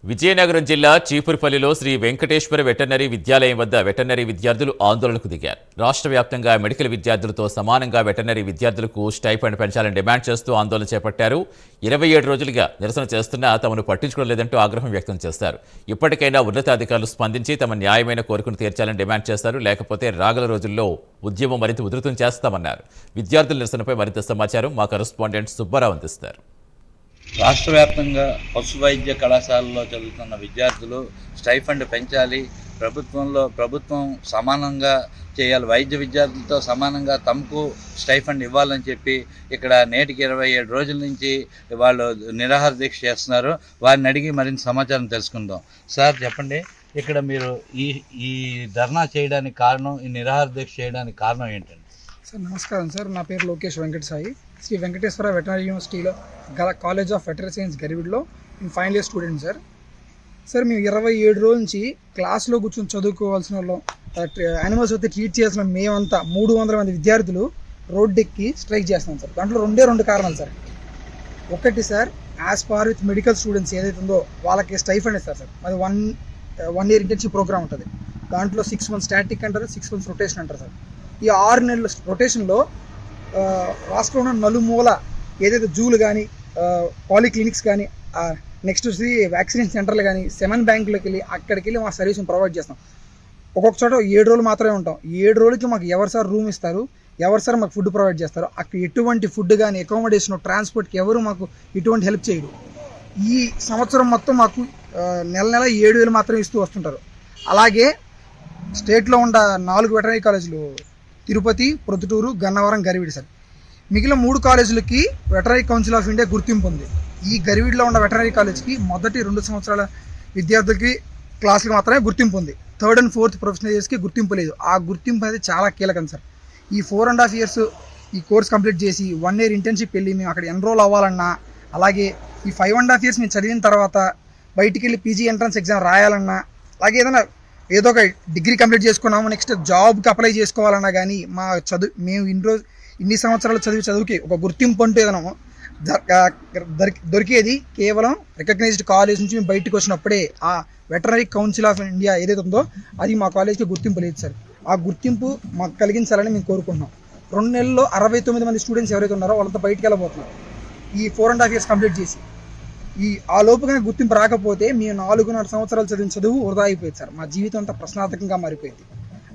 విజయనగరం జిల్లా చీపురుపల్లిలో శ్రీ వెంకటేశ్వర వెటర్నరీ విద్యాలయం వద్ద వెటర్నరీ విద్యార్థులు ఆందోళనకు దిగారు. రాష్ట్ర వ్యాప్తంగా మెడికల్ విద్యార్థులతో సమానంగా వెటర్నరీ విద్యార్థులకు స్టైఫండ్ పెంచాలని డిమాండ్ చేస్తూ ఆందోళన చేపట్టారు. 27 రోజులుగా నిరసన చేస్తున్నా తమను పట్టించుకోవడం లేదంటూ ఆగ్రహం వ్యక్తం చేశారు. ఇప్పటికైనా ఉన్నతాధికారులు స్పందించి తమ న్యాయమైన కోరికను తీర్చాలని డిమాండ్ చేశారు. లేకపోతే రాగల రోజుల్లో ఉద్యమం మరింత ఉధృతం చేస్తామన్నారు. విద్యార్థుల నిరసనపై మరింత సమాచారం మా కరెస్పాండెంట్ సుబ్బారావు అందిస్తారు. రాష్ట్ర వ్యాప్తంగా పశు వైద్య కళాశాలలో చదువుతున్న విద్యార్థులు స్టైఫండ్ పెంచాలి, ప్రభుత్వం సమానంగా చేయాలి, వైద్య విద్యార్థులతో సమానంగా తమకు స్టైఫండ్ ఇవ్వాలని చెప్పి ఇక్కడ నేటికి 27 రోజుల నుంచి వాళ్ళు నిరాహార దీక్ష చేస్తున్నారు. వారిని అడిగి మరింత సమాచారం తెలుసుకుందాం. సార్ చెప్పండి, ఇక్కడ మీరు ఈ ధర్నా చేయడానికి కారణం, ఈ నిరాహార దీక్ష చేయడానికి కారణం ఏంటండి? సార్ నమస్కారం సార్, నా పేరు లోకేష్ వెంకట సాయి. శ్రీ వెంకటేశ్వర వెటనరీ యూనివర్సిటీలో గల కాలేజ్ ఆఫ్ వెటనరీ సైన్స్ గరివిడ్లో నేను final year student sir. Sir మేము 27 రోజుల నుంచి క్లాస్లో కూర్చొని చదువుకోవాల్సిన వాళ్ళం, యానిమల్స్ అయితే ట్రీట్ చేసిన మేమంతా 300 మంది విద్యార్థులు రోడ్డెక్కి స్ట్రైక్ చేస్తున్నాం సార్. దాంట్లో రెండు కారణాలు సార్. ఒకటి sir, as par with medical students ఏదైతే ఉందో వాళ్ళకి స్టైఫండ్ ఇస్తారు సార్. అది వన్ ఇయర్ ఇంటర్న్షిప్ ప్రోగ్రామ్ ఉంటుంది. దాంట్లో 6 months స్టాటిక్ అంటారు, 6 months రొటేషన్ అంటారు సార్. ఈ 6 నెలల రొటేషన్లో రాష్ట్రంలో నలుమూల ఏదైతే జూలు కానీ, పాలిక్లినిక్స్ కానీ, నెక్స్ట్ వచ్చి వ్యాక్సినేషన్ సెంటర్లు కానీ, సెమన్ బ్యాంకులోకి వెళ్ళి అక్కడికి వెళ్ళి మా సర్వీస్ని ప్రొవైడ్ చేస్తాం. ఒక్కొక్క చోట 7 రోజులు మాత్రమే ఉంటాం. 7 రోజులకి మాకు ఎవరు సార్ రూమ్ ఇస్తారు, ఎవరు సార్ మాకు ఫుడ్ ప్రొవైడ్ చేస్తారు? అక్కడ ఎటువంటి ఫుడ్ కానీ, అకామిడేషన్, ట్రాన్స్పోర్ట్కి ఎవరు మాకు ఎటువంటి హెల్ప్ చేయరు. ఈ సంవత్సరం మొత్తం మాకు నెల 7,000 మాత్రమే ఇస్తూ వస్తుంటారు. అలాగే స్టేట్లో ఉన్న 4 వెటనరీ కాలేజీలు తిరుపతి, ప్రొద్దుటూరు, గన్నవరం, గరివిడి సార్. మిగిలిన 3 కాలేజీలకి వెటనరీ కౌన్సిల్ ఆఫ్ ఇండియా గుర్తింపు ఉంది. ఈ గరివిడిలో ఉన్న వెటనరీ కాలేజ్కి మొదటి 2 సంవత్సరాల విద్యార్థులకి క్లాసులకు మాత్రమే గుర్తింపు ఉంది. 3rd and 4th ప్రొఫెషనల్ ఇయర్స్కి గుర్తింపు లేదు. ఆ గుర్తింపు అనేది చాలా కీలకం సార్. ఈ 4.5 years ఈ కోర్స్ కంప్లీట్ చేసి 1 year ఇంటర్న్షిప్ వెళ్ళి మేము అక్కడ ఎన్రోల్ అవ్వాలన్నా, అలాగే ఈ 5.5 years మేము చదివిన తర్వాత బయటికి వెళ్ళి పీజీ ఎంట్రన్స్ ఎగ్జామ్ రాయాలన్నా, అలాగే ఏదో ఒక డిగ్రీ కంప్లీట్ చేసుకున్నాము, నెక్స్ట్ జాబ్కి అప్లై చేసుకోవాలన్నా కానీ మేము ఇన్ని సంవత్సరాలు చదువుకి ఒక గుర్తింపు అంటూ ఏదైనా దొరికేది కేవలం రికగ్నైజ్డ్ కాలేజ్ నుంచి మేము బయటకు వచ్చినప్పుడే. ఆ వెటనరీ కౌన్సిల్ ఆఫ్ ఇండియా ఏదైతే ఉందో అది మా కాలేజ్కి గుర్తింపు లేదు సార్. ఆ గుర్తింపు మాకు కలిగించాలని మేము కోరుకుంటున్నాం. 2 నెలల్లో 69 మంది స్టూడెంట్స్ ఎవరైతే ఉన్నారో వాళ్ళతో బయటికి వెళ్ళబోతున్నారు ఈ 4.5 years కంప్లీట్ చేసి. ఆ లోపుగా గుర్తింపు రాకపోతే మేము 4.5 సంవత్సరాలు చదివిన చదువు వృధా అయిపోయింది సార్. మా జీవితం అంతా ప్రశ్నార్థకంగా మారిపోయింది.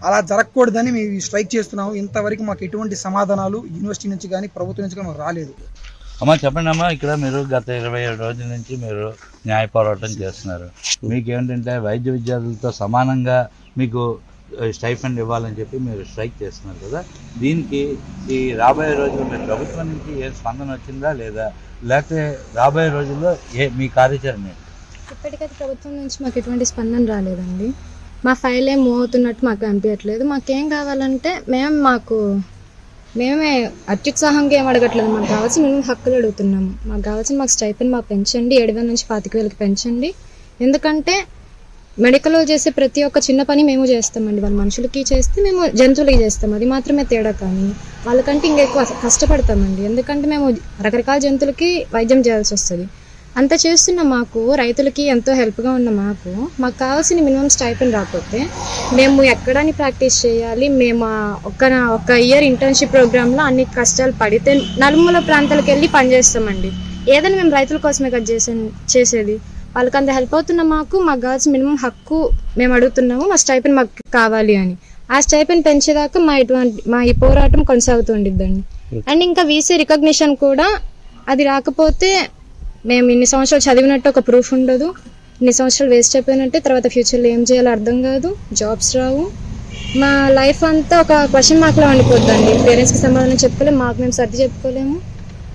అలా జరగకూడదని మేము స్ట్రైక్ చేస్తున్నాము. ఇంతవరకు మాకు ఎటువంటి సమాధానాలు యూనివర్సిటీ నుంచి కానీ, ప్రభుత్వం నుంచి కానీ మాకు రాలేదు. అమ్మా చెప్పండి అమ్మా, ఇక్కడ మీరు గత 27 రోజుల నుంచి మీరు న్యాయ పోరాటం చేస్తున్నారు. మీకు ఏంటంటే వైద్య విద్యార్థులతో సమానంగా మీకు స్టైఫండ్ ఇవ్వాలని చెప్పి మీరు స్ట్రైక్ చేస్తున్నారు కదా, దీనికి ఈ రాబోయే రోజుల్లో మీరు ప్రభుత్వం నుంచి ఏ స్పందన వచ్చిందా లేదా, లేకపోతే రాబోయే రోజుల్లో మీ కార్యాచరణ? ఇప్పటికైతే ప్రభుత్వం నుంచి మాకు ఎటువంటి స్పందన రాలేదండి. మా ఫైల్ ఏం మూవ్ అవుతున్నట్టు మాకు అనిపించట్లేదు. మాకేం కావాలంటే మేమే అత్యుత్సాహంగా ఏం అడగట్లేదు. మాకు కావాల్సిన మేము హక్కులు అడుగుతున్నాము. మాకు స్టైఫండ్ మాకు పెంచండి, 7,000 నుంచి 25,000కి పెంచండి. ఎందుకంటే మెడికల్లో చేసే ప్రతి ఒక్క చిన్న పని మేము చేస్తామండి. వాళ్ళ మనుషులకి చేస్తే మేము జంతువులకి చేస్తాం, అది మాత్రమే తేడా. కానీ వాళ్ళకంటే ఇంకెక్కువ కష్టపడతామండి. ఎందుకంటే మేము రకరకాల జంతువులకి వైద్యం చేయాల్సి వస్తుంది. అంత చేస్తున్న మాకు, రైతులకి ఎంతో హెల్ప్గా ఉన్న మాకు కావాల్సిన మినిమం స్టైఫండ్ రాకపోతే మేము ఎక్కడని ప్రాక్టీస్ చేయాలి? మేము ఒక ఇయర్ ఇంటర్న్షిప్ ప్రోగ్రాంలో అన్ని కష్టాలు పడితే నలుమూల ప్రాంతాలకు వెళ్ళి పనిచేస్తామండి. ఏదైనా మేము రైతుల కోసమే కదా చేసేది. వాళ్ళకి అంత హెల్ప్ అవుతున్న మాకు కావాల్సిన మినిమం హక్కు మేము అడుగుతున్నాము. మా స్టైఫండ్ మాకు కావాలి అని. ఆ స్టైఫండ్ పెంచేదాకా మా ఈ పోరాటం కొనసాగుతూ ఉండిద్దండి. అండ్ ఇంకా వీసీ రికగ్నిషన్ కూడా అది రాకపోతే మేము ఇన్ని సంవత్సరాలు చదివినట్టు ఒక ప్రూఫ్ ఉండదు. ఇన్ని సంవత్సరాలు వేస్ట్ అయిపోయినట్టే. తర్వాత ఫ్యూచర్లో ఏం చేయాలో అర్థం కాదు, జాబ్స్ రావు. మా లైఫ్ అంతా ఒక క్వశ్చన్ మార్క్లో ఉండిపోద్దండి. పేరెంట్స్కి సమాధానం చెప్పుకోలేము, మాకు మేము సర్ది చెప్పుకోలేము.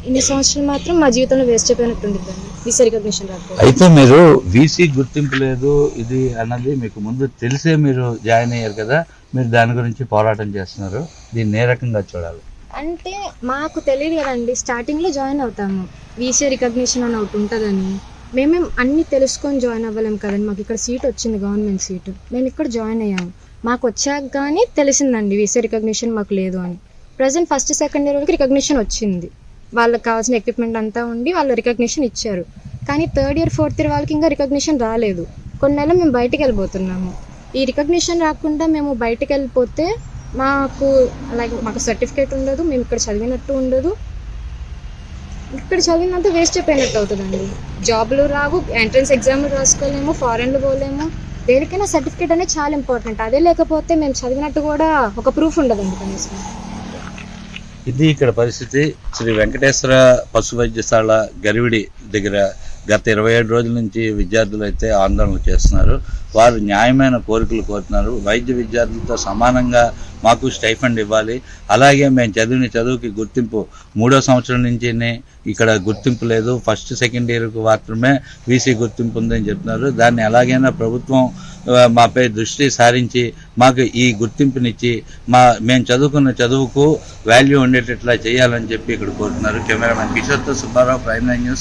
ఇన్ని సంవత్సరాలు మాత్రం మా జీవితంలో వేస్ట్ అయిపోయినట్టు ఉండిద్దండి వీసీ రికగ్నిషన్ రాకపోతే. అయితే మీరు వీసీ గుర్తింపు లేదు ఇది అన్నది మీకు ముందు తెలిసే మీరు జాయిన్ అయ్యారు కదా, మీరు దాని గురించి పోరాటం చేస్తున్నారు. దీన్ని ఏ రకంగా చూడాలి అంటే మాకు తెలియదు కదండి. స్టార్టింగ్లో జాయిన్ అవుతాము, వీసీ రికగ్నిషన్ అని ఒకటి ఉంటుందని. మేమేం అన్నీ తెలుసుకొని జాయిన్ అవ్వలేము కదండి. మాకు ఇక్కడ సీట్ వచ్చింది, గవర్నమెంట్ సీటు. మేము ఇక్కడ జాయిన్ అయ్యాము. మాకు వచ్చాక కానీ తెలిసిందండి వీసీ రికగ్నిషన్ మాకు లేదు అని. ప్రజెంట్ 1st, 2nd year వాళ్ళకి రికగ్నిషన్ వచ్చింది. వాళ్ళకి కావాల్సిన ఎక్విప్మెంట్ అంతా ఉండి వాళ్ళు రికగ్నిషన్ ఇచ్చారు. కానీ థర్డ్ ఇయర్ ఫోర్త్ ఇయర్ వాళ్ళకి ఇంకా రికగ్నిషన్ రాలేదు. కొన్ని నెలలు మేము బయటికి వెళ్ళిపోతున్నాము. ఈ రికగ్నిషన్ రాకుండా మేము బయటికి వెళ్ళిపోతే మాకు సర్టిఫికేట్ ఉండదు, మేము ఇక్కడ చదివినట్టు ఉండదు, ఇక్కడ చదివినంత వేస్ట్ అయిపోయినట్టు అవుతుందండి. జాబ్లు రావు, ఎంట్రన్స్ ఎగ్జామ్లు రాసుకోలేము, ఫారెన్లు పోలేము. దేనికైనా సర్టిఫికేట్ అనేది చాలా ఇంపార్టెంట్. అదే లేకపోతే మేము చదివినట్టు కూడా ఒక ప్రూఫ్ ఉండదండి కనీసం. ఇది ఇక్కడ పరిస్థితి. శ్రీ వెంకటేశ్వర పశు వైద్యశాల గరివిడి దగ్గర గత 27 రోజుల నుంచి విద్యార్థులు అయితే ఆందోళన చేస్తున్నారు. వారు న్యాయమైన కోరికలు కోరుతున్నారు. వైద్య విద్యార్థులతో సమానంగా మాకు స్టైఫండ్ ఇవ్వాలి, అలాగే మేము చదివిన చదువుకి గుర్తింపు 3వ సంవత్సరం నుంచి ఇక్కడ గుర్తింపు లేదు, ఫస్ట్ సెకండ్ ఇయర్కు మాత్రమే వీసీ గుర్తింపు ఉందని చెప్తున్నారు. దాన్ని ఎలాగైనా ప్రభుత్వం మాపై దృష్టి సారించి మాకు ఈ గుర్తింపునిచ్చి మేము చదువుకున్న చదువుకు వాల్యూ ఉండేటట్లా చేయాలని చెప్పి ఇక్కడ కోరుతున్నారు. కెమెరామెన్ కిషోర్తో సుబ్బారావు, ప్రైమ్9 న్యూస్.